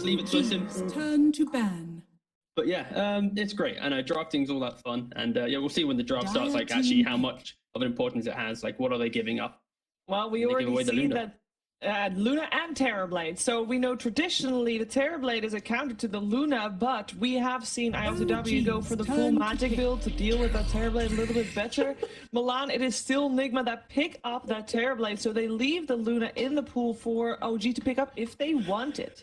leave it so simple. Turn to ban. But yeah, it's great. I know drafting's all that fun, and yeah, we'll see when the draft starts. Like actually, how much of an importance it has. Like, what are they giving up? Well, we already see that Luna and Terrorblade. So we know traditionally the Terrorblade is a counter to the Luna, but we have seen ILTW go for the full magic build to deal with that Terrorblade a little bit better. Milan, it is still NIGMA that pick up that Terrorblade, so they leave the Luna in the pool for OG to pick up if they want it.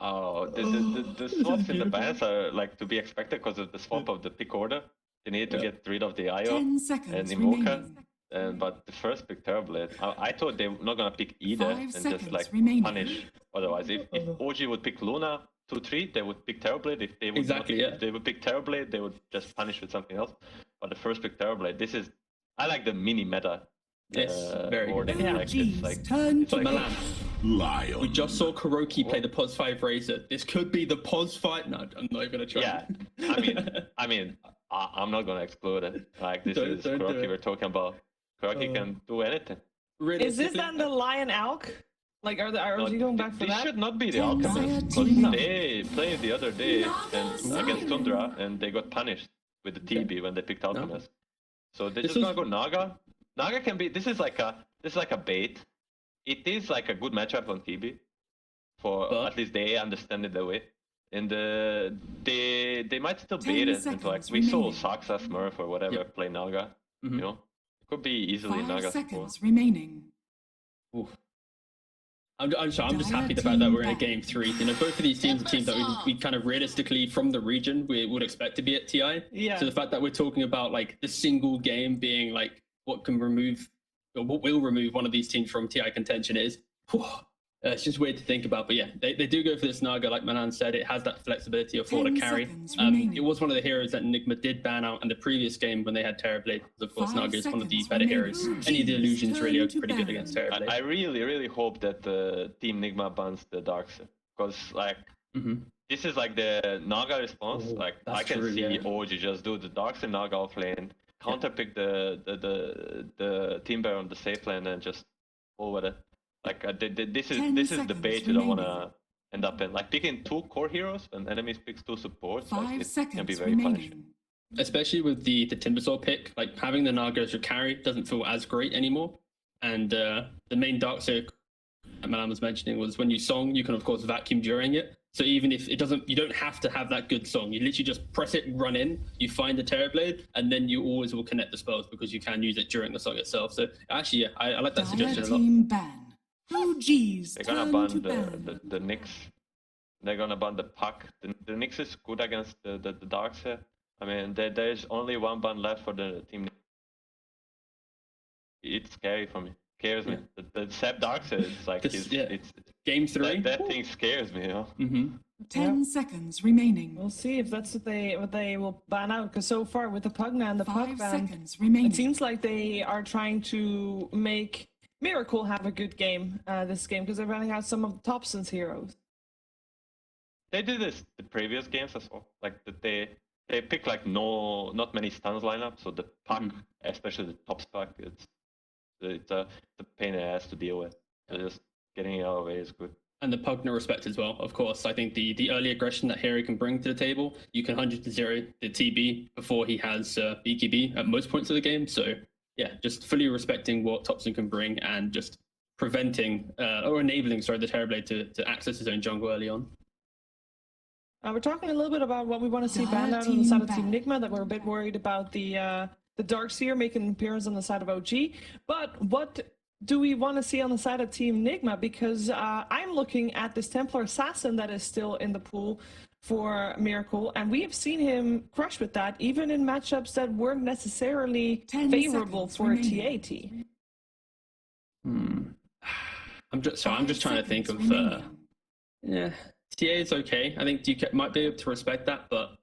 Oh, the swaps in the bans are like to be expected because of the swap of the pick order. They need to get rid of the IO and Invoker. But the first pick Terrorblade, I thought they were not gonna pick either and just like punish. Otherwise, if OG would pick Luna 2-3, they would pick Terrorblade. If they would if they would pick Terrorblade, they would just punish with something else. But the first pick Terrorblade, I like the mini meta. Yes, very good. Yeah. Like, it's like Milan. We just saw Kuroki play the POS 5 Razor. This could be the POS 5. No, I'm not even gonna try. Yeah, I mean, I'm not gonna explode it. Like this is Kuroki we're talking about. Kuroki can do anything. Is this then the Lion Alk? Like, are you going back for that? This should not be the Alchemist, because they played the other day against Tundra, and they got punished with the TB when they picked Alchemist. So they're just gonna go Naga. Naga can be. This is like a bait. It is like a good matchup on TB, at least they understand it that way. And they might still bait it into like we saw Saksa, Smurf or whatever play Naga. You know, it could be easily 5 Naga. seconds remaining. Oof. I'm just happy the fact that we're in a game 3. You know, both of these teams are teams that we kind of realistically from the region we would expect to be at TI. Yeah. So the fact that we're talking about like the single game being like what can remove or what will remove one of these teams from TI contention is, it's just weird to think about. But yeah, they do go for this Naga, like Manan said. It has that flexibility of forward carry. It was one of the heroes that NIGMA did ban out in the previous game when they had Terrorblade. Of course, Naga is one of the better heroes. Any of the illusions really are pretty good against Terrorblade. I really hope that Team NIGMA bans the Darkseid, because like this is like the Naga response. Like I can see OG just do the Darkseid Naga off lane, counterpick the Timber on the safe lane, and just pull with it. Like this is the bait you don't want to end up in. Like picking 2 core heroes and enemies picks 2 supports, like, it can be very punishing. Especially with the Timbersaw pick, like having the Naga as your carry doesn't feel as great anymore. And the main Darkseid Malan was mentioning was when you song, you can of course vacuum during it. So even if it doesn't, you don't have to have that good song. You literally just press it, run in, you find the Terrorblade, and then you always will connect the spells because you can use it during the song itself. So actually, yeah, I like that suggestion a lot. Ban. OG's they're gonna ban the Nyx. They're gonna ban the Puck. The Nyx is good against the Darkseid. I mean, there's only 1 ban left for the team. It's scary for me. Scares me. The Seb Darkseid is like it's game 3. That thing scares me, you know. 10 seconds remaining. We'll see if that's what they will ban out. Because so far with the Pugna and the Puck ban, remaining. It seems like they are trying to make Miracle have a good game this game, because they're running out some of the Thompson's heroes. They did this the previous games as well. Like they pick like not many stuns lineup. So the Puck, especially the top Puck, it's a pain in the ass to deal with. So just getting it out of the way is good. And the Pugna respect as well, of course. I think the early aggression that Harry can bring to the table, you can 100-0 the TB before he has BKB at most points of the game. So yeah, just fully respecting what Thompson can bring and just preventing or enabling, the Terrorblade to access his own jungle early on. We're talking a little bit about what we want to see banned out on the side of Team NIGMA, that we're a bit worried about the Darkseer making an appearance on the side of OG. But what do we want to see on the side of Team NIGMA? Because I'm looking at this Templar Assassin that is still in the pool for Miracle, and we have seen him crush with that, even in matchups that weren't necessarily favorable for a TAT. I'm just trying to think of TA is okay. I think DK might be able to respect that, but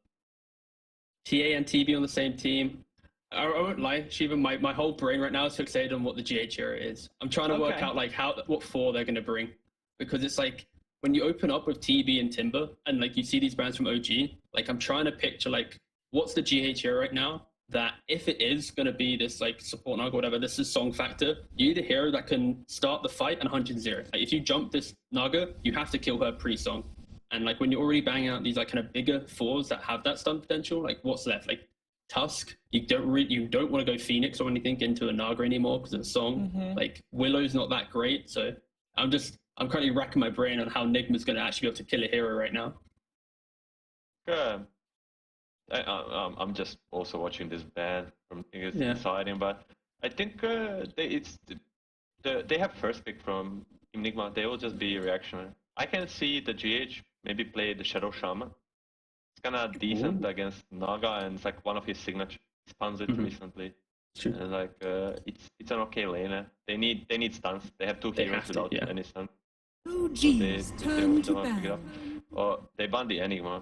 TA and TB on the same team, I won't lie, Shiva, my whole brain right now is fixated on what the GH era is. I'm trying to work out like what 4 they're going to bring, because it's like when you open up with TB and Timber and like you see these brands from OG, like I'm trying to picture like what's the GH era right now, that if it is going to be this like support Naga or whatever, this is song factor, you need a hero that can start the fight and 100-0. Like if you jump this Naga, you have to kill her pre-song. And like when you're already banging out these like kind of bigger fours that have that stun potential, like what's left? Like Tusk, you don't want to go Phoenix or anything into a Naga anymore because of the song. Like Willow's not that great, so I'm currently racking my brain on how NIGMA's going to actually be able to kill a hero right now. I'm just also watching this ban from deciding, but I think they have first pick from Team NIGMA. They will just be reactionary. I can see the GH maybe play the Shadow Shaman. It's kind of decent against Naga, and it's like one of his signature. He spawns it recently, and like it's an okay laner. They need stuns. They have two heroes without any stuns. Oh geez, turn to ban. Or they ban the Enigma.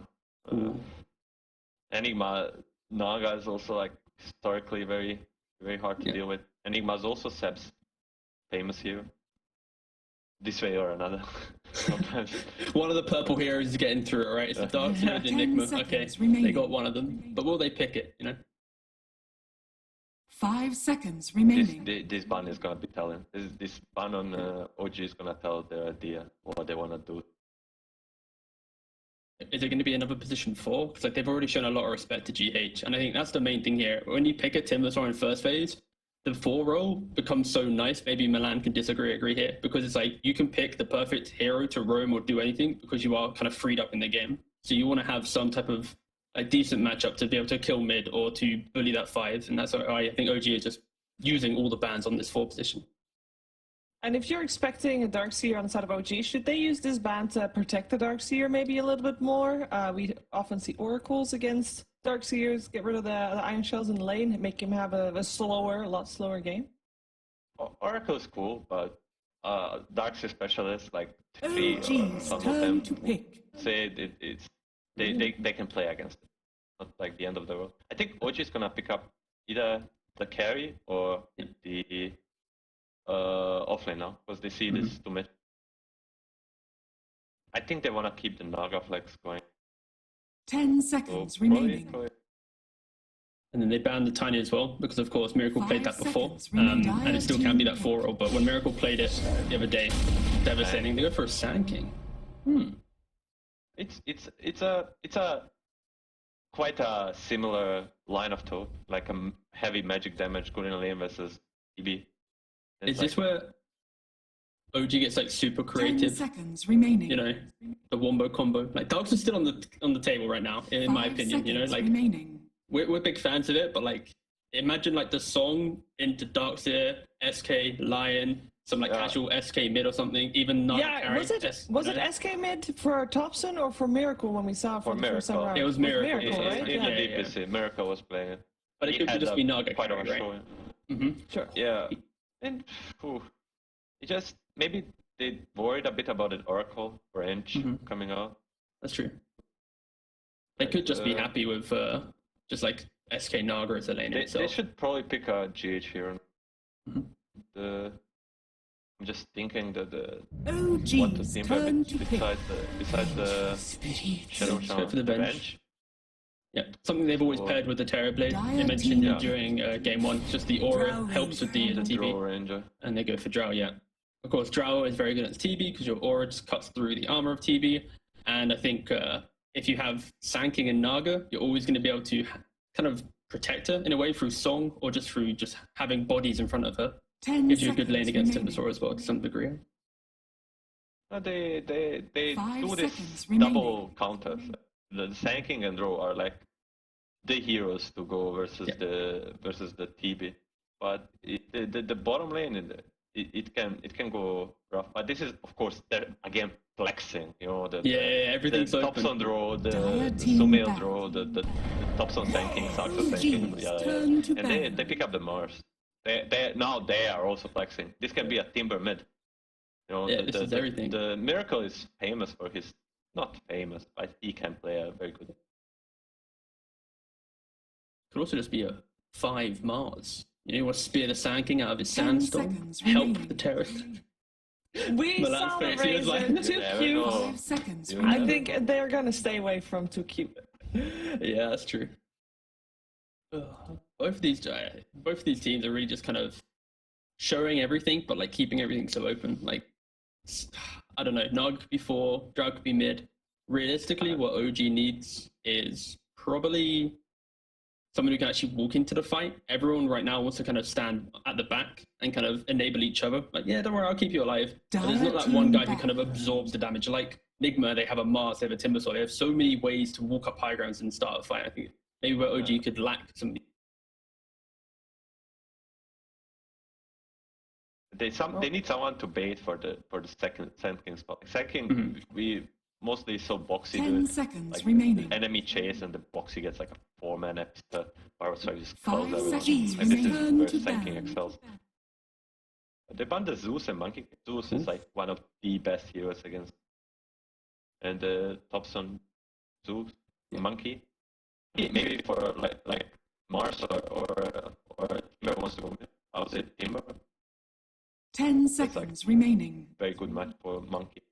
Enigma Naga is also like historically very hard to deal with. Enigma is also Seb's famous hero. This way or another. Sometimes. One of the purple heroes is getting through it, right? It's the Dark Hero, the Enigma. Okay, they got one of them. But will they pick it, you know? 5 seconds remaining. This ban is gonna be telling. This ban on OG is gonna tell their idea what they wanna do. Is it going to be another position 4? Because like they've already shown a lot of respect to GH, and I think that's the main thing here. When you pick a Timbersaw in first phase, the 4 role becomes so nice. Maybe Milan can agree here, because it's like you can pick the perfect hero to roam or do anything because you are kind of freed up in the game. So you want to have some type of a decent matchup to be able to kill mid or to bully that 5, and that's why I think OG is just using all the bans on this 4 position. And if you're expecting a Darkseer on the side of OG, should they use this ban to protect the Darkseer maybe a little bit more? We often see Oracles against Darkseers, get rid of the Iron Shells in the lane, make him have a lot slower game. Oracle is cool, but Darkseer specialists, like three, some of them say they can play against it. Not like the end of the world. I think OG is gonna pick up either the carry or the offlane now, because they see this to mid. I think they want to keep the Naga flex going. 10 seconds remaining. And then they banned the Tiny as well, because of course Miracle played that before, and it still can be that 4-roll, but when Miracle played it the other day, devastating. They go for a Sand King. It's a quite a similar line of thought, like a heavy magic damage good in a lane versus EB. Is this where OG gets like super creative? 10 seconds remaining. You know, the wombo combo. Like Darks is still on the table right now, in my opinion. You know, like we're big fans of it, but like imagine like the song into Darkseer, SK, Lion, some like casual SK mid or something. Even not was it SK mid for Thompson or for Miracle when we saw for the first time around? It was Miracle, right? In the DPC, Miracle was playing it. But it could just be Naga quite carry, right? Sure. Yeah. And it just maybe they worried a bit about an Oracle range coming out. That's true. They could just be happy with just like SK Naga as a lane itself. They should probably pick a GH here. I'm just thinking that what to think besides the Shadow Shaman for the bench. Yeah, something they've always paired with the Terrorblade. They mentioned it during game 1, just the aura helps with the TB. And they go for Drow, Of course, Drow is very good at TB because your aura just cuts through the armor of TB. And I think if you have Sand King and Naga, you're always going to be able to kind of protect her in a way through song or just through just having bodies in front of her. Gives you a good lane against Timbersaw as well to some degree. They do this double counters. The Sand King and Drow are like the heroes to go versus the TB, but the bottom lane it can go rough. But this is of course they're again flexing, you know, everything's the open. Tops on draw, the Sumail draw, the Tops on Sand King, Saxo Sand King, and they pick up the Mars. They are also flexing. This can be a Timber mid. You know, this is everything. The Miracle is famous for his. Not famous, but he can play a very good. Could also just be a 5 Mars. You want to spear the Sand King out of his sandstorm, help the terrorist. We saw the Razor, too cute. 5 seconds. I think they're gonna stay away from too cute. Yeah, that's true. both these teams are really just kind of showing everything, but like keeping everything so open. Like, I don't know, Nog could be 4, Drug could be mid. Realistically, what OG needs is probably someone who can actually walk into the fight. Everyone right now wants to kind of stand at the back and kind of enable each other. Like, yeah, don't worry, I'll keep you alive. But there's not that one guy who kind of absorbs the damage. Like NIGMA, they have a Mars, they have a Timbersaw. They have so many ways to walk up high grounds and start a fight. I think maybe where OG could lack some. They need someone to bait for the second spot. Second, we mostly saw Boxy 10 do it. seconds Like, remaining. enemy chase and the Boxy gets like a 4-man episode. Barbarossa just 5 close everyone. seconds And this is remaining. where To Sanking ban. excels. They banned the Zeus and Monkey. Zeus is like one of the best heroes against. And Thompson, Zeus, Monkey. Maybe for like Mars or Timber wants to go. I would say Timber. 10 seconds remaining. Very good match for Monkey.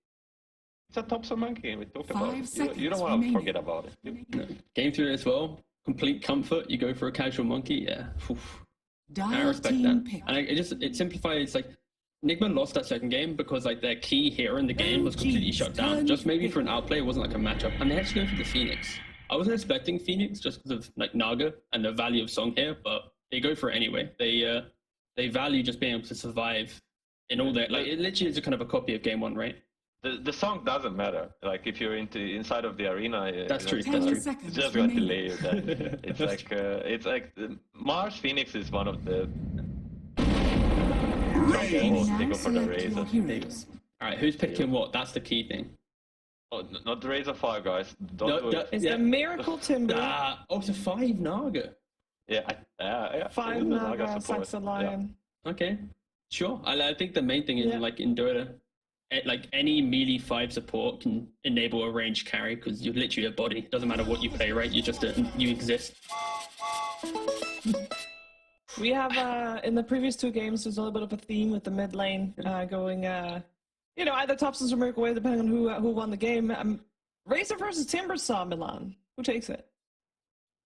It's a Thompson Monkey, and we talked 5 about it. You seconds don't want to remaining. forget about it. Game 3 as well. Complete comfort. You go for a casual Monkey. Yeah. Oof. I Dire respect team that. pick. And it simplifies, like, NIGMA lost that second game because like their key hero in the game was completely shut down. Just maybe for an outplay, it wasn't like a matchup. And they actually go for the Phoenix. I wasn't expecting Phoenix just because of like Naga and the value of Song here, but they go for it anyway. They value just being able to survive in all that. Like, it literally is a kind of a copy of game 1, right? The song doesn't matter. Like, if you're inside of the arena, That's true. 10 That's true. seconds it's just going to remaining. delay you. That it's like Mars Phoenix is one of the. They Now go for the select your Razor. heroes. All right, who's picking what? That's the key thing. Oh, not the Razor 5, guys. Don't No, do it. It's Yeah. the Miracle Timber. It's a 5 Naga. Yeah, yeah. 5 it is a Naga, support. Saxa Lion. Okay, sure. I think the main thing is Yeah. like in Dota, like any melee 5 support can enable a range carry because you're literally a body. Doesn't matter what you play, right? You just you exist. We have in the previous 2 games, there's a little bit of a theme with the mid lane going, either Thompson's or Miracle Wave, depending on who won the game. Razor versus Timbersaw, Milan. Who takes it?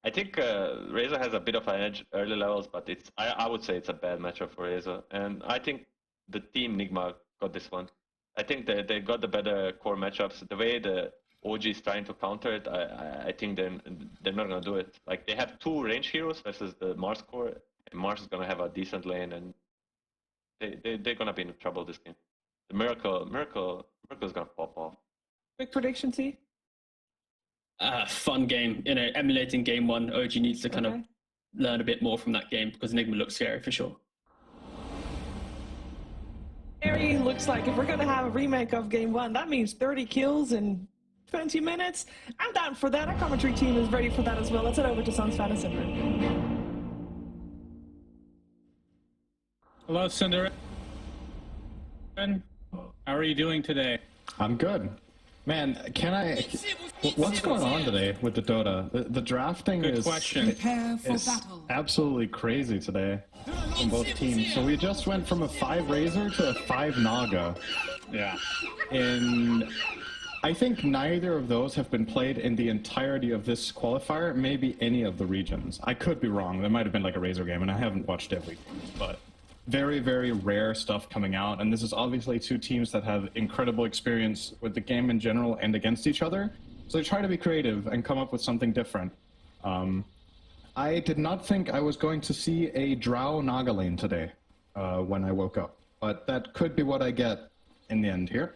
I think Razor has a bit of an edge early levels, but I would say it's a bad matchup for Razor. And I think the team NIGMA got this one. I think they got the better core matchups. The way the OG is trying to counter it, I think they're not going to do it. Like, they have 2 range heroes versus the Mars core. And Mars is going to have a decent lane, and they're going to be in trouble this game. The Miracle is going to pop off. Quick prediction, T? Fun game. Emulating game 1. OG needs to kind of learn a bit more from that game because NIGMA looks scary for sure. Scary looks like if we're going to have a remake of game 1, that means 30 kills in 20 minutes. I'm down for that. Our commentary team is ready for that as well. Let's head over to Suns Fan and Cinder. Hello, Cinderella. How are you doing today? I'm good. Man, what's going on today with the Dota? The drafting Good is question. Prepare for is battle. absolutely crazy today from both teams. So we just went from a 5 Razor to a 5 Naga. Yeah. And I think neither of those have been played in the entirety of this qualifier, maybe any of the regions. I could be wrong. There might have been like a Razor game, and I haven't watched every game, but very, very rare stuff coming out, and this is obviously 2 teams that have incredible experience with the game in general and against each other, so they try to be creative and come up with something different. I did not think I was going to see a Drow Naga lane today when I woke up, but that could be what I get in the end here.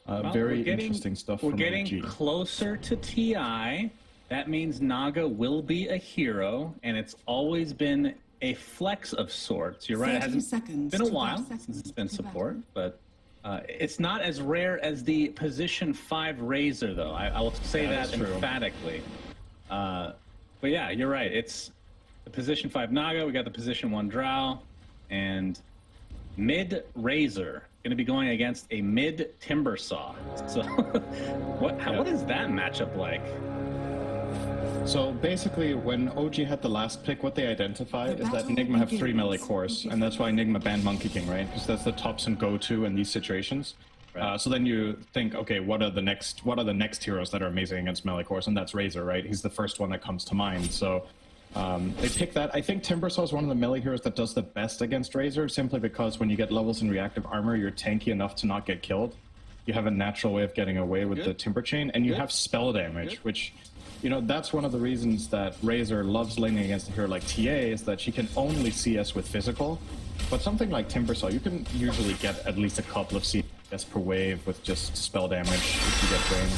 Well, very interesting stuff We're from getting OG. closer to TI. That means Naga will be a hero, and it's always been a flex of sorts. You're right, it 30 hasn't seconds been a to while battle. since it's been To support, but it's not as rare as the position 5 Razor, though. I will say That that is true. emphatically. But yeah, you're right. It's the position 5 Naga, we got the position 1 Drow, and mid Razor going to be going against a mid Timbersaw. So what is that matchup like? So basically, when OG had the last pick, what they identified The is that battle NIGMA have 3 begins. melee cores, and that's why NIGMA banned Monkey King, right? Because that's the Thompson go-to in these situations. Right. So then you think, okay, what are the next heroes that are amazing against melee cores? And that's Razor, right? He's the first one that comes to mind. So They pick that. I think Timbersaw is one of the melee heroes that does the best against Razor, simply because when you get levels in reactive armor, you're tanky enough to not get killed. You have a natural way of getting away with the Timber Chain, and you have spell damage, which, you know, that's one of the reasons that Razor loves laning against a hero like TA, is that she can only CS with physical. But something like Timbersaw, you can usually get at least a couple of CS per wave with just spell damage if you get drained.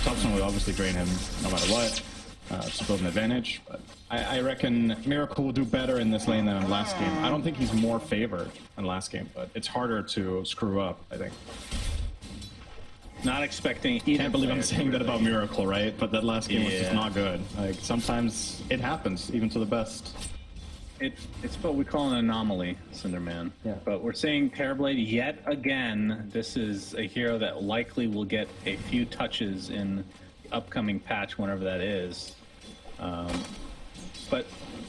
Thompson will obviously drain him no matter what. To build an advantage, but I reckon Miracle will do better in this lane than in last game. I don't think he's more favored than last game, but it's harder to screw up, I think. Not expecting. Can't believe I'm saying that about Miracle, right? But that last game was just not good. Like, sometimes it happens, even to the best. It's what we call an anomaly, Cinderman. Yeah. But we're seeing Terrorblade yet again. This is a hero that likely will get a few touches in the upcoming patch, whenever that is. But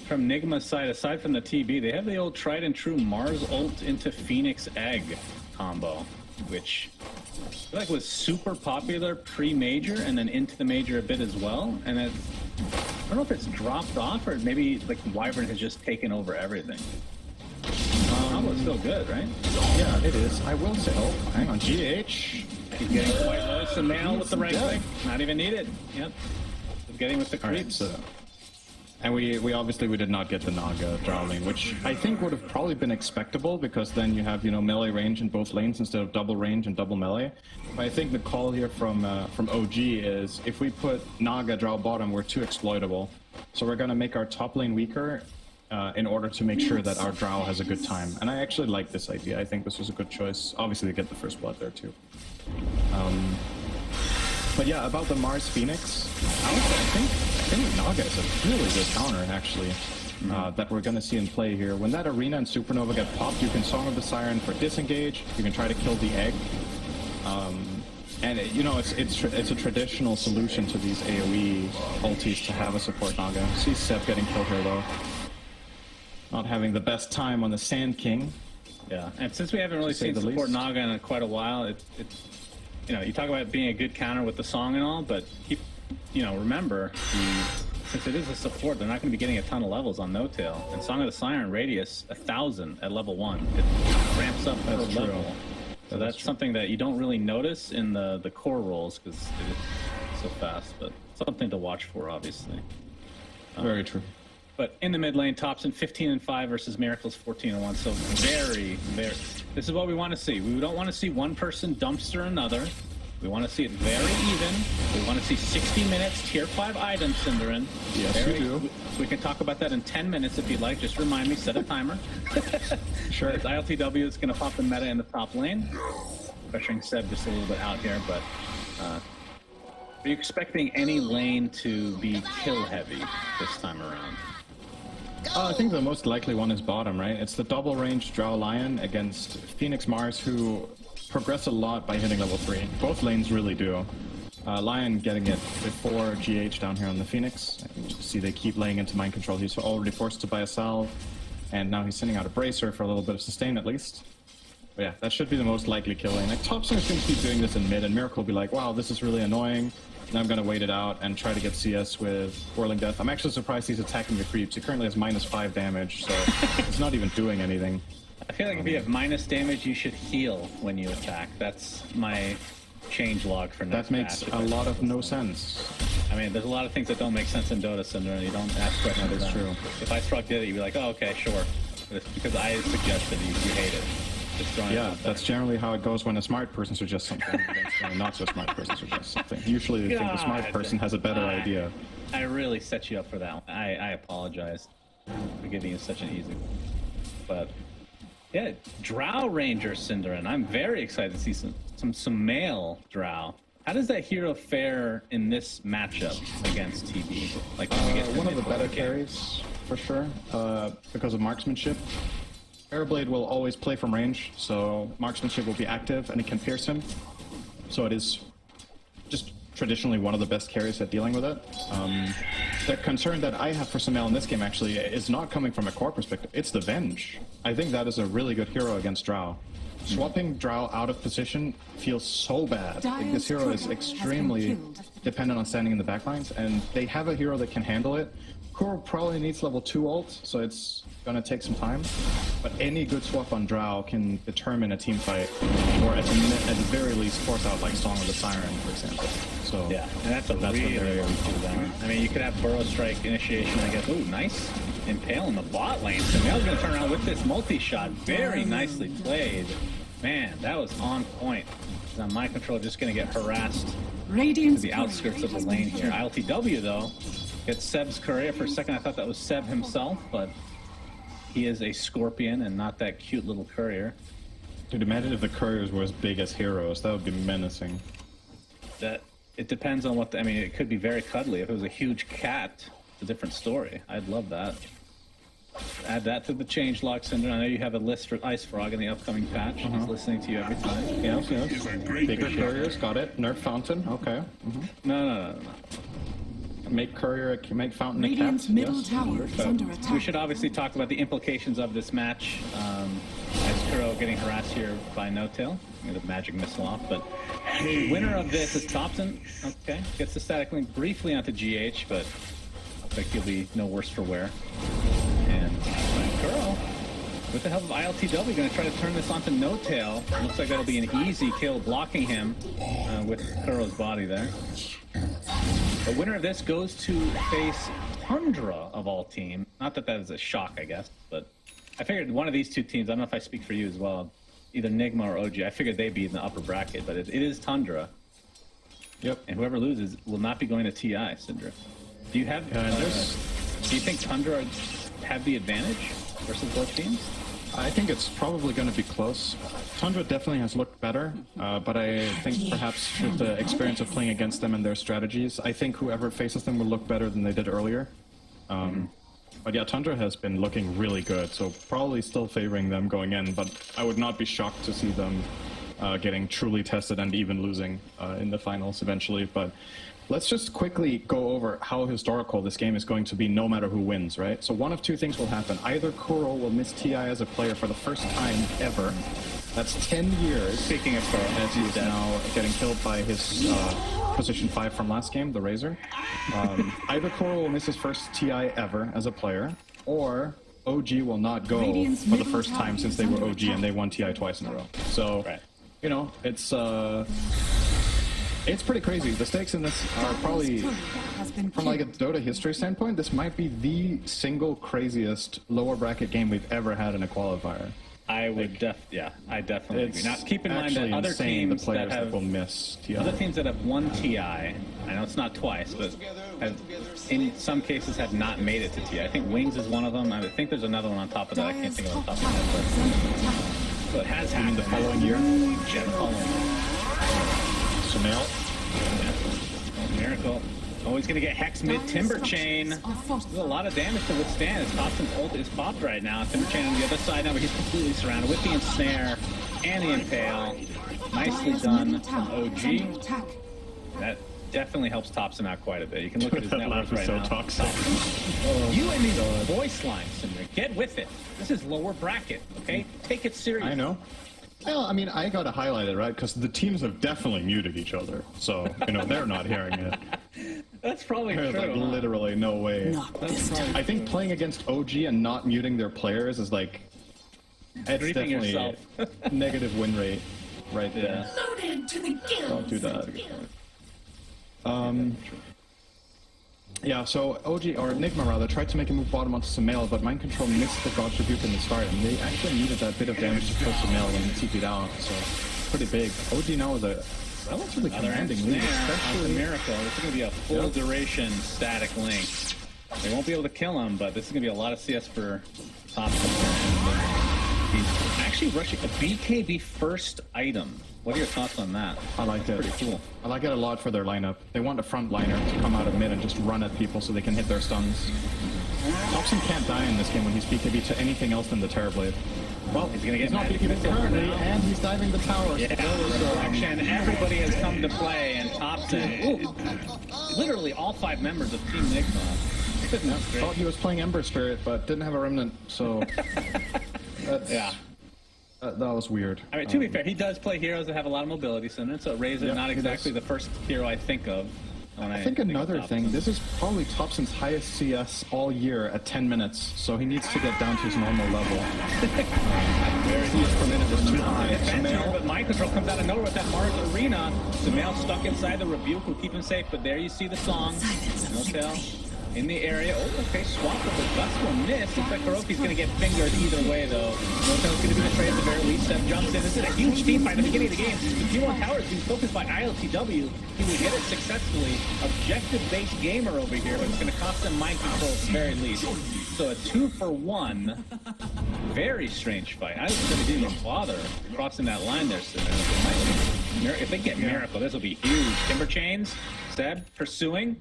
from NIGMA's side, aside from the TB, they have the old tried and true Mars ult into Phoenix Egg combo, which I feel like was super popular pre-major and then into the major a bit as well. And I don't know if it's dropped off or maybe like Wyvern has just taken over everything. Combo's still good, right? Yeah, it is. I will say, oh, hang on, GH. He's getting quite low. Sumail with the right click. Not even needed. Yep. Getting with the creeps. Right, so, and we obviously did not get the Naga draw lane, which I think would have probably been expectable, because then you have, you know, melee range in both lanes instead of double range and double melee. But I think the call here from OG is, if we put Naga draw bottom, we're too exploitable. So we're gonna make our top lane weaker in order to make sure that our drow has a good time. And I actually like this idea. I think this was a good choice. Obviously, to get the first blood there too. But yeah, about the Mars Phoenix, I think Naga is a really good counter, actually, that we're going to see in play here. When that Arena and Supernova get popped, you can Song of the Siren for disengage, you can try to kill the egg. And you know, it's a traditional solution to these AoE ultis to have a support Naga. See Seth getting killed here, though. Not having the best time on the Sand King. Yeah, and since we haven't really seen support Naga in quite a while, it's you know, you talk about being a good counter with the song and all, but keep, you know, remember, since it is a support, they're not going to be getting a ton of levels on No Tail. And Song of the Siren radius 1,000 at level 1. It ramps up per level. So that's something that you don't really notice in the core roles because it is so fast, but something to watch for, obviously. Very true. But in the mid lane, Thompson 15-5 versus Miracles 14-1. So very. This is what we want to see. We don't want to see one person dumpster another. We want to see it very even. We want to see 60 minutes, tier 5 items, Cinderin. Yes, we do. We can talk about that in 10 minutes if you'd like. Just remind me, set a timer. Sure. It's ILTW is going to pop the meta in the top lane. Pressuring Seb just a little bit out here, but are you expecting any lane to be kill heavy this time around? I think the most likely one is bottom, right? It's the double range Drow Lion against Phoenix Mars, who progress a lot by hitting level 3. Both lanes really do. Lion getting it before GH down here on the Phoenix. You see they keep laying into mind control. He's already forced to buy a salve, and now he's sending out a bracer for a little bit of sustain at least. But yeah, that should be the most likely kill lane. Like, Thompson is going to keep doing this in mid, and Miracle will be like, wow, this is really annoying. And I'm going to wait it out and try to get CS with Whirling Death. I'm actually surprised he's attacking the creeps. He currently has -5 damage, so it's not even doing anything. I feel like if you have minus damage, you should heal when you attack. That's my change log for next That makes a lot of no sense. I mean, there's a lot of things that don't make sense in Dota, Cinder, and you don't ask questions. That is true. If I struck did it, you'd be like, oh, okay, sure. But it's because I suggested you hate it. Yeah, that's generally how it goes when a smart person suggests something against when a not so smart person suggests something. Usually they think the smart person has a better idea. I really set you up for that one. I apologize for giving you such an easy one. But yeah, Drow Ranger Cinder, and I'm very excited to see some male Drow. How does that hero fare in this matchup against TB? Like one of the better carries for sure, because of marksmanship. Airblade will always play from range, so marksmanship will be active and it can pierce him. So it is just traditionally one of the best carries at dealing with it. The concern that I have for Sumail in this game actually is not coming from a core perspective, it's the Venge. I think that is a really good hero against Drow. Swapping Drow out of position feels so bad. This hero is extremely dependent on standing in the backlines, and they have a hero that can handle it, Kuro probably needs level 2 ult, so it's gonna take some time. But any good swap on Drow can determine a team fight, or at the very least force out like Song of the Siren, for example. So Yeah, and that's a that's really what they're able to do. I mean, you could have Burrow Strike initiation, I guess. Ooh, nice impale in the bot lane. Samuel's gonna turn around with this multi-shot. Very nicely played. Man, that was on point. Now my controller just gonna get harassed to Radiant's the outskirts of the lane here. ILTW though gets Seb's courier. For a second I thought that was Seb himself, but he is a scorpion and not that cute little courier. Dude, imagine if the couriers were as big as heroes. That would be menacing. That it depends on what I mean, it could be very cuddly. If it was a huge cat, it's a different story. I'd love that. Add that to the changelog, Cinder. I know you have a list for Ice Frog in the upcoming patch. He's listening to you every time. Yes, yes. Bigger couriers, got it. Nerf Fountain, okay. No. Make courier, make Fountain a cat. Radiant's middle Yes. tower is under attack. We should obviously talk about the implications of this match. Ice Kuro getting harassed here by No Tail. The magic missile off, but the winner of this is Thompson. Okay, gets the static link briefly onto GH, but looks like he'll be no worse for wear. And Kuro, with the help of ILTW, going to try to turn this onto No Tail. Looks like that'll be an easy kill, blocking him with Kuro's body there. The winner of this goes to face Tundra of all team. Not that that is a shock, I guess, but I figured one of these two teams, I don't know if I speak for you as well, either NIGMA or OG, I figured they'd be in the upper bracket, but it is Tundra. Yep. And whoever loses will not be going to TI, Syndra. Do you have, do you think Tundra have the advantage versus both teams? I think it's probably going to be close. Tundra definitely has looked better, but I think perhaps with the experience of playing against them and their strategies, I think whoever faces them will look better than they did earlier. But yeah, Tundra has been looking really good, so probably still favoring them going in, but I would not be shocked to see them getting truly tested and even losing in the finals eventually. But let's just quickly go over how historical this game is going to be no matter who wins, right? So one of two things will happen. Either Kuro will miss TI as a player for the first time ever. That's 10 years. Speaking of Kuro, as he's now getting killed by his position 5 from last game, the Razor. Either Kuro will miss his first TI ever as a player, or OG will not go for the first time since they were OG and they won TI twice in a row. So, you know, it's pretty crazy. The stakes in this are probably, from like a Dota history standpoint, this might be the single craziest lower bracket game we've ever had in a qualifier. I would I definitely agree. Now keep in mind that other teams that will miss TI. Other teams that have won TI, I know it's not twice, but have in some cases have not made it to TI. I think Wings is one of them. I think there's another one on top of that. I can't think of it on top of my head. So it has happened the following year. Yeah, the following year. Sumail. Miracle. Oh, he's going to get Hex mid Timber Chain. There's a lot of damage to withstand as Thompson's ult is popped right now. Timber Chain on the other side now, but he's completely surrounded with the Ensnare and the Impale. Nicely done from OG. That definitely helps Thompson out quite a bit. You can look at his network right now. Toxic. You and these voice lines, Cinder. Get with it. This is lower bracket, okay? Take it seriously. I know. Well, I mean, I gotta highlight it, right? Because the teams have definitely muted each other, so you know they're not hearing it. That's probably true. There's like literally no way. I think playing against OG and not muting their players is like, it's definitely a negative win rate right there. Don't do that. Yeah, so OG, or NIGMA rather, tried to make a move bottom onto Sumail, but Mind Control missed the God Tribute in the start, and they actually needed that bit of damage to kill Sumail when he TP'd out, so pretty big. OG now is a relatively commanding lead, especially Miracle. This is going to be a full duration static link. They won't be able to kill him, but this is going to be a lot of CS for Thompson. He's actually rushing a BKB first item. What are your thoughts on that? I like it. Pretty cool. I like it a lot for their lineup. They want a front liner to come out of mid and just run at people so they can hit their stuns. Thompson can't die in this game when he's BKB to anything else than the Terrorblade. Well, he's gonna get not BKB currently, and he's diving the tower. Yeah, and everybody has come to play, and Thompson, literally all 5 members of Team NIGMA. Thought he was playing Ember Spirit, but didn't have a Remnant, so that's, that was weird. I mean, to be fair, he does play heroes that have a lot of mobility, so Razor not exactly the first hero I think of. I think another thing, this is probably Thompson's highest CS all year at 10 minutes, so he needs to get down to his normal level. CS per minute is too high. But mind control comes out of nowhere with that Mars Arena. Sumail stuck inside the rebuke will keep him safe, but there you see the song. No tell. In the area. Oh, okay, swap with the gust will miss. Looks like Kuroki's going to get fingered either way, though. Notel's going to be the trade at the very least. Seth jumps in. This is a huge team fight at the beginning of the game. The Tier 1 tower is being focused by ILTW. He will get it successfully. Objective-based gamer over here, but it's going to cost him mind control at the very least. So a 2-for-1. Very strange fight. ILTW didn't even bother crossing that line there. So if they get Miracle, this will be huge. Timber Chains, Seb pursuing.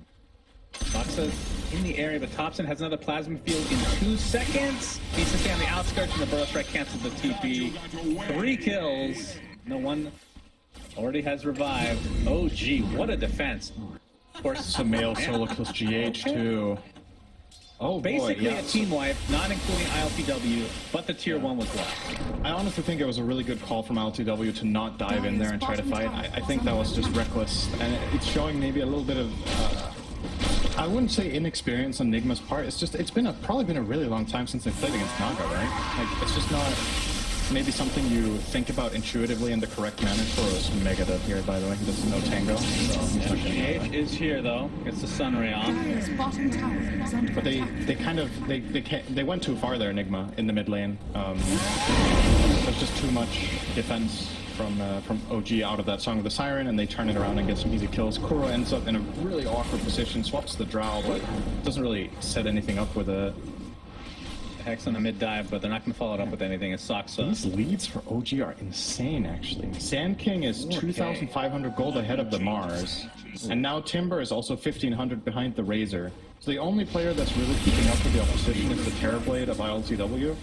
Foxa's in the area, but Thompson has another plasma field in 2 seconds. Needs to stay on the outskirts, and the burrow strike cancels the TP. 3 kills. No one already has revived. Oh, gee, what a defense. Of course, Sumail solo kills GH too. Oh, basically boy, a team wipe, not including ILTW, but the Tier 1 was lost. I honestly think it was a really good call from ILTW to not dive in there and try to fight. I think that was just reckless, and it's showing maybe a little bit of... I wouldn't say inexperience on NIGMA's part. It's just, probably been a really long time since they played against Naga, right? Like, it's just not maybe something you think about intuitively in the correct manner. Toro's mega dead here, by the way. He doesn't know Tango. So GH is here, though. Gets the Sunray off. But they went too far there, NIGMA, in the mid lane. There's just too much defense from OG out of that Song of the Siren, and they turn it around and get some easy kills. Kuro ends up in a really awkward position, swaps the Drow, but doesn't really set anything up with a Hex on the mid dive, but they're not going to follow it up with anything. It's Soxa. These leads for OG are insane, actually. Sand King is 2,500 gold ahead of the Mars, and now Timber is also 1,500 behind the Razor. So the only player that's really keeping up with the opposition is the Terrorblade of ILTW,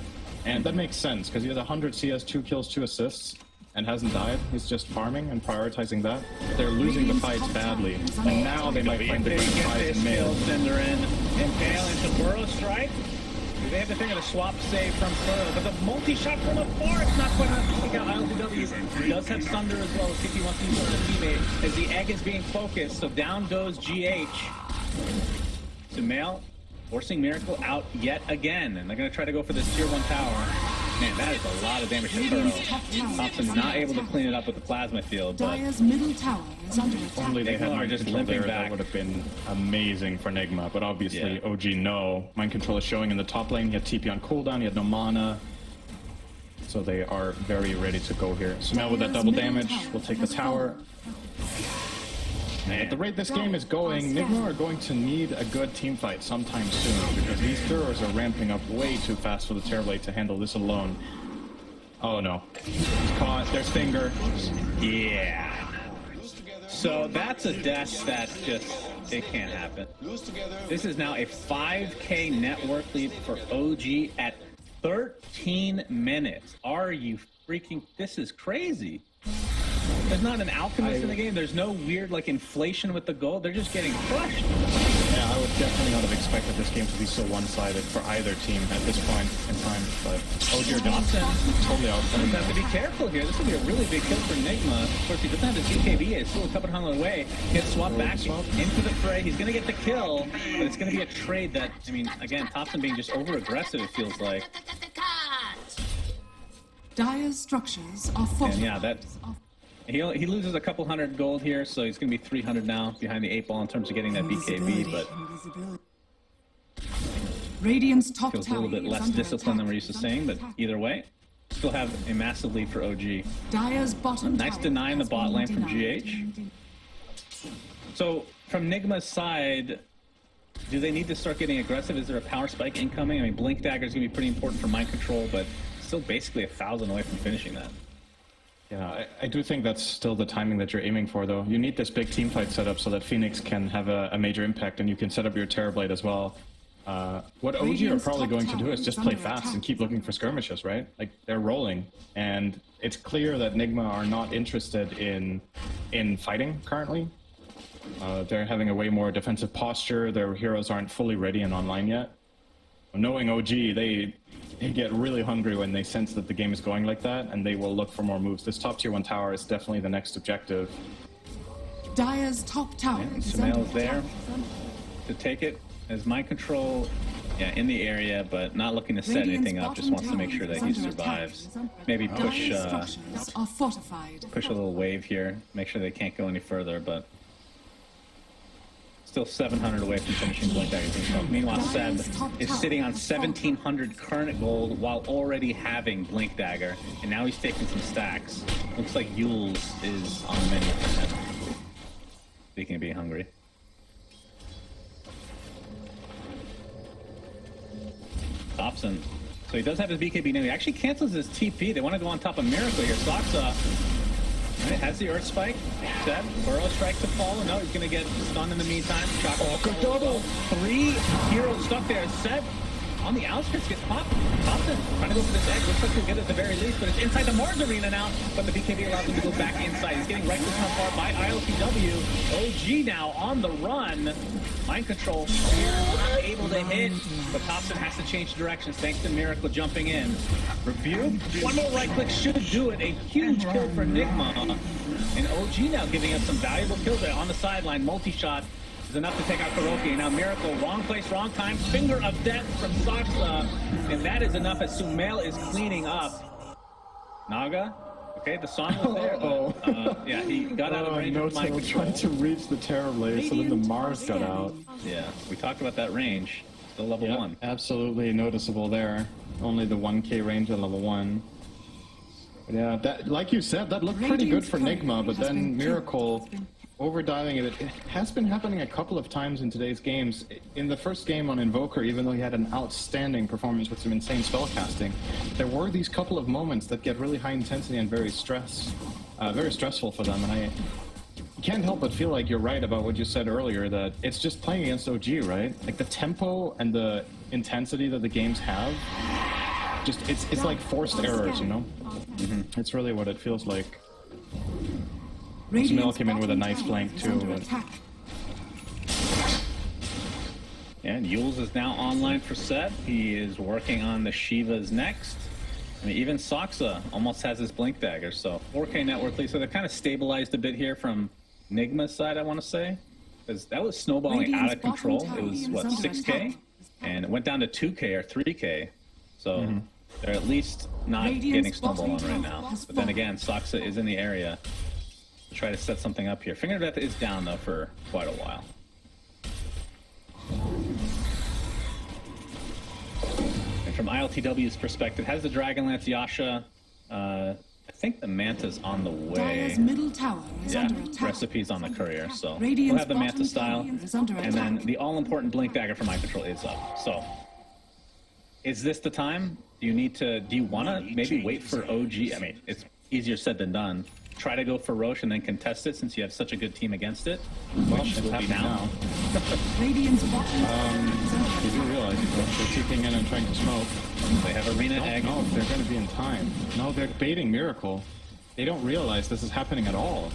and that makes sense because he has 100 CS, 2 kills, 2 assists. And hasn't died. He's just farming and prioritizing that. They're losing the fights badly, and now they might find the grand prize in mid. Sender in, Impale into Burrow Strike. They have to figure the swap save from Burrow, but the multi-shot from afar, it's not quite enough to take out ILTW. He does have Thunder as well, if he wants to use on a teammate, as the egg is being focused, so down goes GH. Sumail forcing Miracle out yet again, and they're going to try to go for this Tier 1 tower. Man, that is a lot of damage to Turo. Thompson not able to clean it up with the plasma field, but middle tower is under attack. Only they had mind just control there, limping back. that would have been amazing for NIGMA, but obviously OG no. Mind control is showing in the top lane. He had TP on cooldown, he had no mana. So they are very ready to go here. So now with that double damage, we'll take the tower. At the rate this game is going, NIGMA are going to need a good team fight sometime soon, because these Throwers are ramping up way too fast for the Terrorblade to handle this alone. Oh no. He's caught, there's Finger. yeah. So that's a death that just, it can't happen. This is now a 5K network lead for OG at 13 minutes. Are you freaking, this is crazy. There's not an alchemist in the game. There's no weird like inflation with the gold. They're just getting crushed. Yeah, I would definitely not have expected this game to be so one-sided for either team at this point in time. But OG are Thompson totally out. He has to be careful here. This will be a really big kill for NIGMA. Of course, he doesn't have his BKB. It's still a couple hundred away. Gets swapped back into the fray. He's going to get the kill, but it's going to be a trade that, I mean, again, Thompson being just over-aggressive, it feels like. Dire's structures are fortified. And yeah, that... He loses a couple hundred gold here, so he's going to be 300 now behind the 8 ball in terms of getting that BKB, but Radiant's top feels a little bit less disciplined than we're used to seeing, but either way, still have a massive lead for OG. Dire's bottom Nice denying the bot lane from GH. So, from NIGMA's side, do they need to start getting aggressive? Is there a power spike incoming? I mean, Blink Dagger is going to be pretty important for mind control, but still basically 1,000 away from finishing that. Yeah, I do think that's still the timing that you're aiming for, though. You need this big team fight set up so that Phoenix can have a major impact, and you can set up your Terrorblade as well. What OG are probably going to do is just play fast and keep looking for skirmishes, right? Like, they're rolling, and it's clear that NIGMA are not interested in fighting currently. They're having a way more defensive posture. Their heroes aren't fully ready and online yet. Knowing OG, they get really hungry when they sense that the game is going like that, and they will look for more moves. This top tier 1 tower is definitely the next objective. Dire's top tower And is under Sumail's there attack. to take it as mind control. Yeah, in the area, but not looking to set Radiant's anything up. Just bottom wants to make tower sure that is he under attack. survives. Maybe push Dire's structures are fortified. push a little wave here. Make sure they can't go any further, but still 700 away from finishing Blink Dagger's himself. Meanwhile, Seb is sitting on 1,700 current gold while already having Blink Dagger, and now he's taking some stacks. Looks like Yule's is on the menu for him. Speaking of being hungry. Dobson. So he does have his BKB now. He actually cancels his TP. They want to go on top of Miracle here. Soxa has the Earth Spike. Seb, Burrow Strike to fall. No, he's going to get stunned in the meantime. Good double. 3 heroes stuck there. Seb on the outskirts gets popped. Dobson trying to go for this egg. Looks like he'll get it at the very least, but it's inside the Mars Arena now. But the BKB allows him to go back inside. He's getting right this far by ILTW. OG now on the run. Mind control here, not able to hit, but Thompson has to change directions thanks to Miracle jumping in. Review, one more right click should do it. A huge kill for NIGMA. And OG now giving us some valuable kills there on the sideline. Multi-shot is enough to take out Kuroki. Now Miracle, wrong place, wrong time. Finger of death from Soxa. And that is enough as Sumail is cleaning up. Naga. Okay, the song was there, but yeah, he got out of range of mind control. Tried to reach the Terror Blaze, so then the Mars got out. Yeah, we talked about that range. Still level 1. Absolutely noticeable there. Only the 1k range at level 1. But yeah, that, like you said, that looked pretty good for NIGMA, but then Miracle overdiving it. It has been happening a couple of times in today's games. In the first game on Invoker, even though he had an outstanding performance with some insane spellcasting, there were these couple of moments that get really high intensity and very stressful for them. And you can't help but feel like you're right about what you said earlier, that it's just playing against OG, right? Like the tempo and the intensity that the games have, just it's like forced errors, you know? It's really what it feels like. Sumail came in with a nice flank too. And Yules is now online for Seb. He is working on the Shivas next. I mean, even Soxa almost has his Blink Dagger, so 4K network lead. So they're kind of stabilized a bit here from NIGMA's side, I want to say. Because that was snowballing out of control. It was, what, 6K? And it went down to 2K or 3K. So they're at least not getting snowballed on right now. But then again, Soxa is in the area to try to set something up here. Finger of Death is down, though, for quite a while. And from ILTW's perspective, has the Dragonlance Yasha. I think the Manta's on the way. Dire's middle tower is under attack. Recipe's on the courier, so Radiant's we'll have the Manta bottom style. tower is under And then attack. the all-important Blink Dagger for Mind Control is up. So, is this the time? Do you want to maybe wait for OG? I mean, it's easier said than done. Try to go for Roche and then contest it since you have such a good team against it. Well, Which will be now. Radiant's bottom tower is under You do attack. realize they're keeping in and trying to smoke. They have Arena Egg. No, they're going to be in time. No, they're baiting Miracle. They don't realize this is happening at all,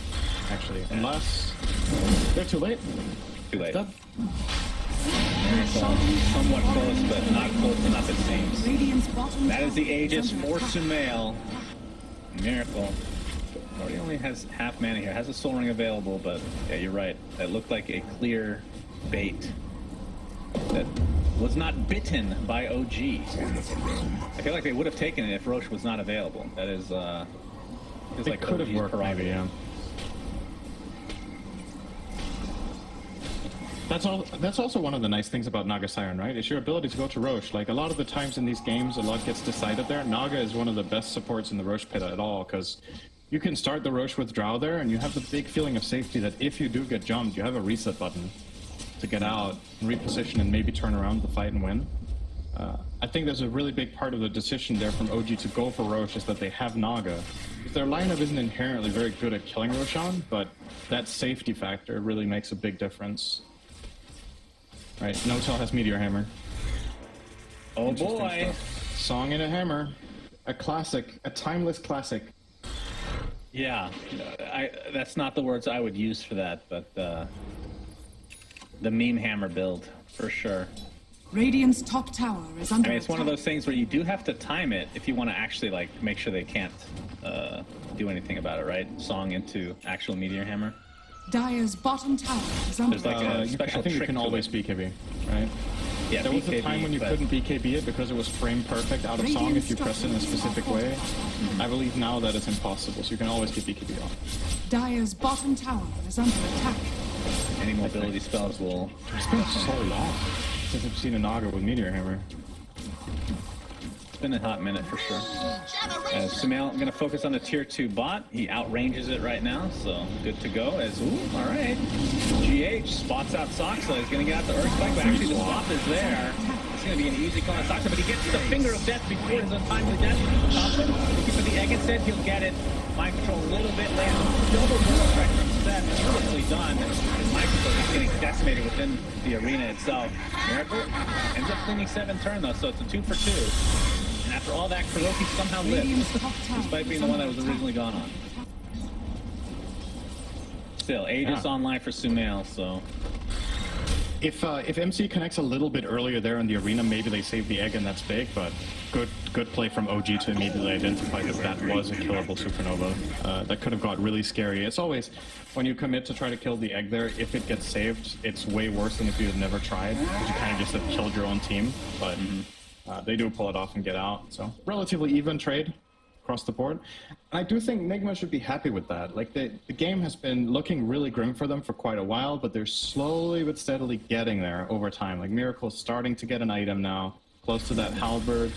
actually. Unless they're too late. Too late. That, Somewhat close, but not close enough, it seems. Radiant's bottom That is the tower Aegis under for attack. Sumail. Miracle. Already only has half mana here. Has a Soul Ring available, but yeah, you're right. That looked like a clear bait that was not bitten by OG. I feel like they would have taken it if Roche was not available. That is, feels it like could have OG's worked, maybe, prerogative. yeah. That's also one of the nice things about Naga Siren, right? Is your ability to go to Roche. Like, a lot of the times in these games, a lot gets decided there. Naga is one of the best supports in the Roche pit at all, because you can start the Roche with Drow there, and you have the big feeling of safety that if you do get jumped, you have a reset button to get out and reposition and maybe turn around the fight and win. I think there's a really big part of the decision there from OG to go for Roche is that they have Naga. Their lineup isn't inherently very good at killing Roshan, but that safety factor really makes a big difference. Right, No-Tell has Meteor Hammer. Oh Interesting boy. stuff. Song and a Hammer. A classic, a timeless classic. Yeah, that's not the words I would use for that, but the meme hammer build, for sure. Radiant's top tower is under I mean, it's one of attack. those things where you do have to time it if you want to actually, like, make sure they can't do anything about it, right? Song into actual Meteor Hammer. Dire's bottom tower is under There's like a special I think you trick can to always it. BKB, right? Yeah, There was a BKB, time when you but- couldn't BKB it because it was frame perfect out of song if you pressed it in a specific way. I believe now that is impossible, so you can always get BKB off. Dire's bottom tower is under attack. Any mobility spells will. It's been so long since I've seen a Naga with Meteor Hammer. It's been a hot minute for sure. Sumail, I'm going to focus on the tier 2 bot. He outranges it right now, so good to go. As ooh, all right. GH spots out Soxa. He's going to get out the Earth Spike, but actually the swap is there. It's going to be an easy call on Soxa, but he gets the finger of death before his untimely death. Thompson looking for the egg instead. He'll get it. Mind control a little bit later. Double barrel strike from Seth. Beautifully done. His mind control is getting decimated within the arena itself. Miracle ends up cleaning 7 turn though, so it's a 2 for 2. And after all that, Kuroki somehow Radiant's lived, top tower despite being is the one that under was originally attack. gone on. Still, Aegis online for Sumail, so If MC connects a little bit earlier there in the arena, maybe they save the egg and that's big, but good play from OG to immediately identify that that was a killable supernova. That could have got really scary. It's always, when you commit to try to kill the egg there, if it gets saved, it's way worse than if you had never tried, because you kind of just have killed your own team, but they do pull it off and get out, so relatively even trade across the board. And I do think NIGMA should be happy with that. Like, the game has been looking really grim for them for quite a while, but they're slowly but steadily getting there over time. Like, Miracle's starting to get an item now, close to that halberd.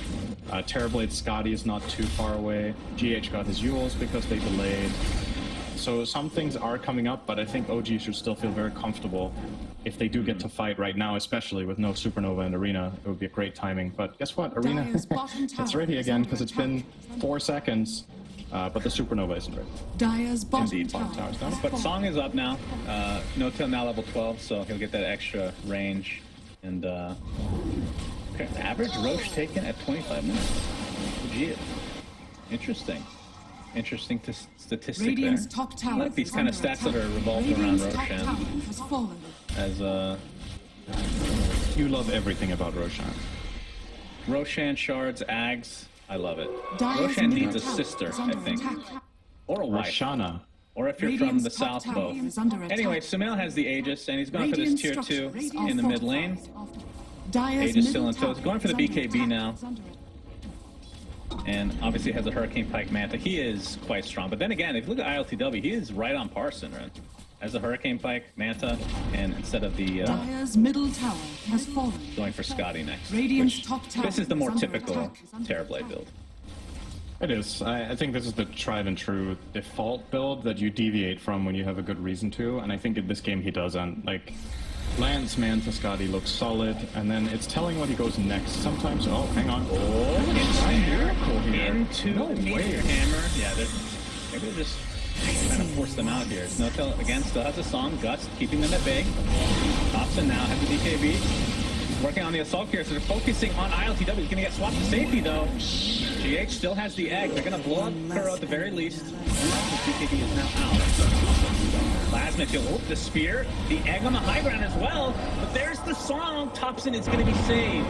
Terrorblade Scotty is not too far away. GH got his Yules because they delayed. So some things are coming up, but I think OG should still feel very comfortable if they do get to fight right now, especially with no Supernova in Arena. It would be a great timing. But guess what? Arena, Dire's bottom it's tower ready is again under because it's attack. been 4 seconds, but the Supernova isn't ready. Dire's bottom Indeed. tower Tower's down. has But fallen. Song is up now. No-Tail now level 12, so he'll get that extra range. And okay, average Roche taken at 25 minutes. Legit. Interesting. Interesting statistic Radiant's there. top I tower like these is kind of under stats that are attack. revolved around Radiant's top Roshan. tower has fallen. As You love everything about Roshan. Roshan, Shards, Ags. I love it. Dire's Roshan middle needs a tower sister, is I under think. attack. Or a wife. Roshana. Or if you're Radiant's from the top south, tower both. is under attack. Anyway, Sumail has the Aegis, and he's going for this Radiant tier 2 structures are in the mid lane. fortified. Dire's Aegis still middle in tow. He's tower going for the is under BKB attack. now. Is under attack. And obviously has a Hurricane Pike Manta. He is quite strong. But then again, if you look at ILTW, he is right on par, Sinran. As a Hurricane Pike, Manta, and instead of the Dire's middle tower has fallen. going for Scotty next. Radiant's which- top tower this is the more is under typical attack. Terrorblade build. It is. I think this is the tried and true default build that you deviate from when you have a good reason to, and I think in this game he doesn't. Like, Lance Manta Scotty looks solid, and then it's telling what he goes next. Sometimes, oh, hang on. Miracle here. Into No the Meteor way. Hammer. Yeah, maybe they're just trying to force them out here. No-Tail, again, still has a song. Gust keeping them at bay. Thompson now has the DKB. He's working on the assault here, so they're focusing on ILTW. He's going to get swapped to safety, though. GH still has the egg. They're going to blow up Kuro at the very least. The DKB is now out. Plasma kill. Oh, the spear. The egg on the high ground as well. But there's the song. Thompson is going to be saved.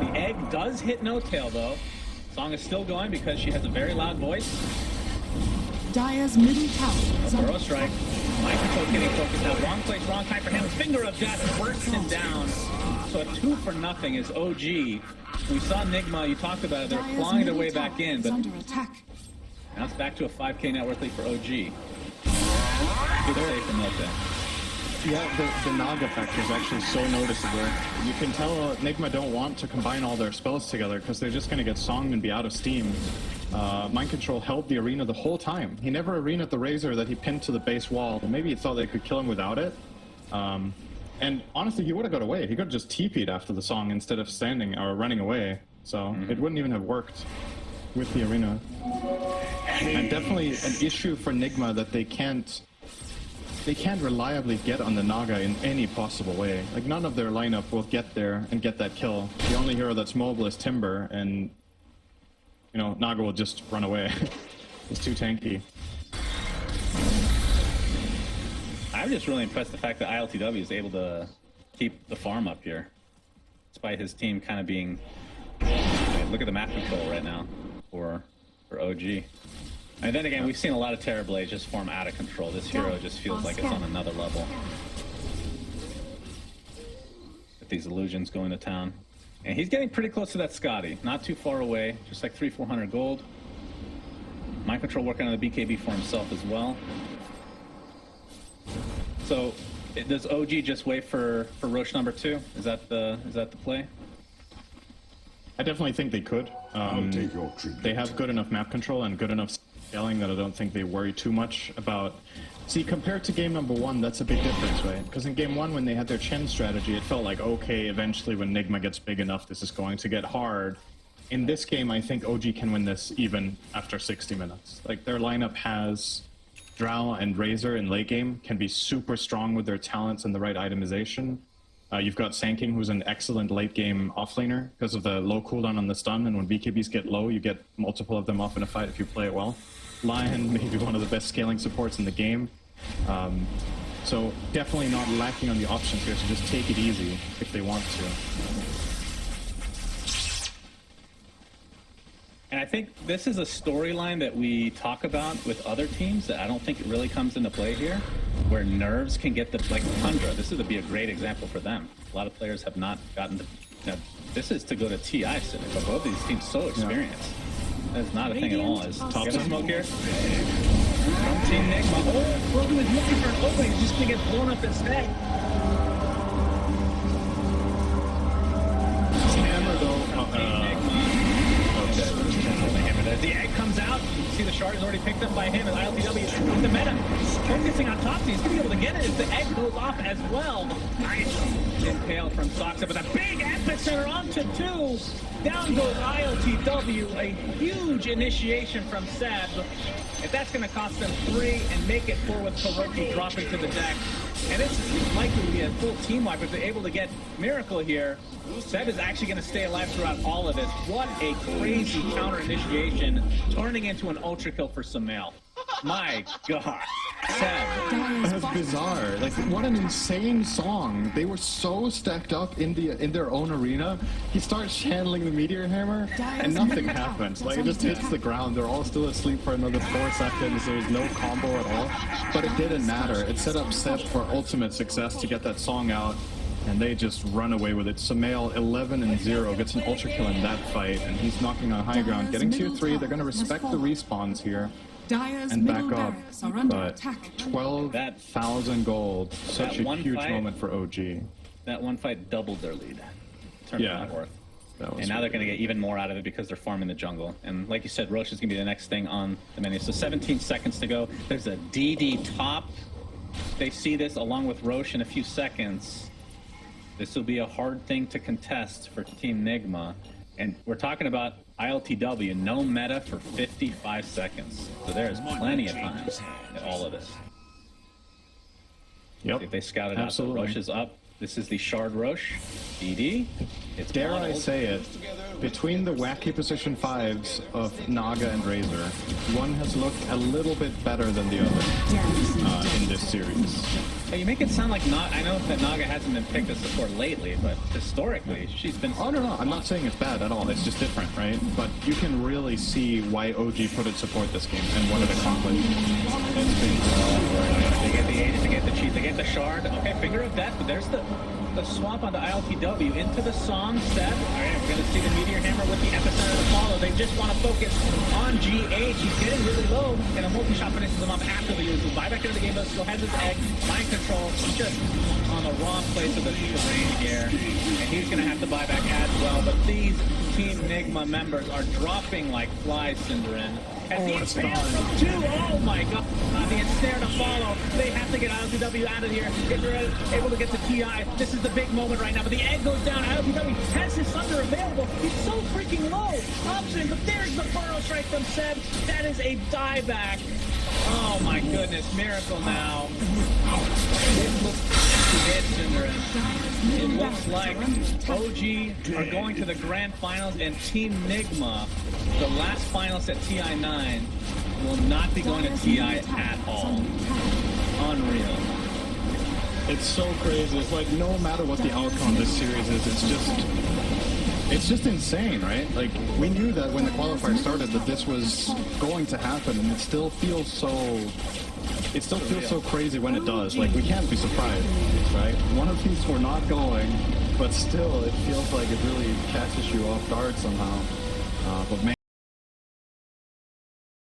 The egg does hit No-Tail, though. Song is still going because she has a very loud voice. Dire's middle tower is under Burrow strike. Mind control getting focused now. Wrong place, wrong time for him. Finger of death bursts him down. So a 2 for nothing is OG. We saw NIGMA, you talked about it, they're Dire's clawing their middle way back tower in, is but under attack. now it's back to a 5k net worth lead for OG. Good save from No-Tail. Yeah, the Naga effect is actually so noticeable. You can tell NIGMA don't want to combine all their spells together because they're just going to get songed and be out of steam. Mind Control held the arena the whole time. He never arenaed the Razor that he pinned to the base wall. Maybe he thought they could kill him without it. And honestly, he would have got away. He could have just TP'd after the song instead of standing or running away. So it wouldn't even have worked with the arena. And definitely an issue for NIGMA that they can't reliably get on the Naga in any possible way. Like, none of their lineup will get there and get that kill. The only hero that's mobile is Timber, and, you know, Naga will just run away. It's too tanky. I'm just really impressed the fact that ILTW is able to keep the farm up here. Despite his team kind of being... Look at the map control right now for OG. And then again, we've seen a lot of Terrorblade just form out of control. This hero just feels like it's on another level. With these illusions going to town. And he's getting pretty close to that Scotty. Not too far away, just like 300-400 gold. Mind control working on the BKB for himself as well. So, does OG just wait for Roche number 2? Is that the play? I definitely think they could. They have good enough map control and good enough scaling that I don't think they worry too much about. See, compared to game number 1, that's a big difference, right? Because in game 1, when they had their Chen strategy, it felt like, okay, eventually when NIGMA gets big enough, this is going to get hard. In this game, I think OG can win this even after 60 minutes. Like, their lineup has Drow and Razor in late game, can be super strong with their talents and the right itemization. You've got Sanking, who's an excellent late game offlaner because of the low cooldown on the stun, and when BKBs get low, you get multiple of them off in a fight if you play it well. Lion, maybe one of the best scaling supports in the game. So definitely not lacking on the options here, so just take it easy if they want to. And I think this is a storyline that we talk about with other teams that I don't think it really comes into play here, where nerves can get the, like Tundra, this would be a great example for them. A lot of players have not gotten to, this is to go to TI Civic, but both of these teams so experienced. That's not a thing at all. Is top smoke here? From Team NIGMA. Oh, Broken is looking for an opening, he's just gonna get blown up instead. Hammer though, As the egg comes out, you see the shard is already picked up by him, and ILTW with the meta focusing on top. He's going to be able to get it as the egg goes off as well. Nice impale from Soxa, but a big epicenter onto 2. Down goes ILTW, a huge initiation from Seb. If that's going to cost them 3 and make it 4 with Karoki dropping to the deck. And this is likely to be a full team wipe if they're able to get Miracle here. Seb is actually going to stay alive throughout all of this. What a crazy counter initiation, turning into an ultra kill for Sumail. My God. Seb. That's bizarre. Like, what an insane song. They were so stacked up in their own arena. He starts channeling the Meteor Hammer, and nothing happens. Like, it just hits the ground. They're all still asleep for another 4 seconds. There was no combo at all. But it didn't matter. It set up Seb for ultimate success to get that song out, and they just run away with it. Sumail, 11-0, gets an ultra kill in that fight, and he's knocking on high ground. Getting tier 3, they're going to respect the respawns here. And back up, but 12,000 gold, such a huge moment for OG. That one fight doubled their lead. Yeah. And now they're going to get even more out of it because they're farming the jungle. And like you said, Roche is going to be the next thing on the menu. So 17 seconds to go. There's a DD top. They see this along with Roche in a few seconds. This will be a hard thing to contest for Team NIGMA. And we're talking about ILTW, no meta for 55 seconds. So there is plenty of time in all of this. Yep. If they scout it out, so Roche is up. This is the Shard Roche. DD. It's Dare I say it, between the wacky position 5s of Naga and Razor, one has looked a little bit better than the other in this series. Hey, you make it sound like I know that Naga hasn't been picked as support lately, but historically, she's been... Oh, no, I'm not saying it's bad at all. It's just different, right? But you can really see why OG put it support this game and what it accomplished. They get the Aegis, they get the cheat, they get the Shard. Okay, Finger of Death, but there's the swap onto ILTW into the song step. Alright, we're gonna see the Meteor Hammer with the epicenter to follow. They just want to focus on GH. He's getting really low, and a multi-shot finishes him off after the use. Buyback into the game, but still has his egg. Mind control, just on the wrong place of the terrain here. And he's gonna have to buy back as well. But these Team NIGMA members are dropping like flies, Cinderin. As the ensnare from 2, oh my God, the ensnare to follow. They have to get ILTW out of here. If they're able to get to TI, this is the big moment right now. But the egg goes down. ILTW has his thunder available. He's so freaking low. Option, but there's the burrow strike from Seb. That is a dieback. Oh my goodness, Miracle now. It looks like OG are going to the grand finals, and Team NIGMA, the last finals at TI9, will not be going to TI at all. Unreal. It's so crazy. It's like no matter what the outcome of this series is, it's just It's just insane, right? Like, we knew that when the qualifier started that this was going to happen, and it still feels so... It still feels so crazy when it does. Like, we can't be surprised, right? One of these we're not going, but still, it feels like it really catches you off guard somehow. But man...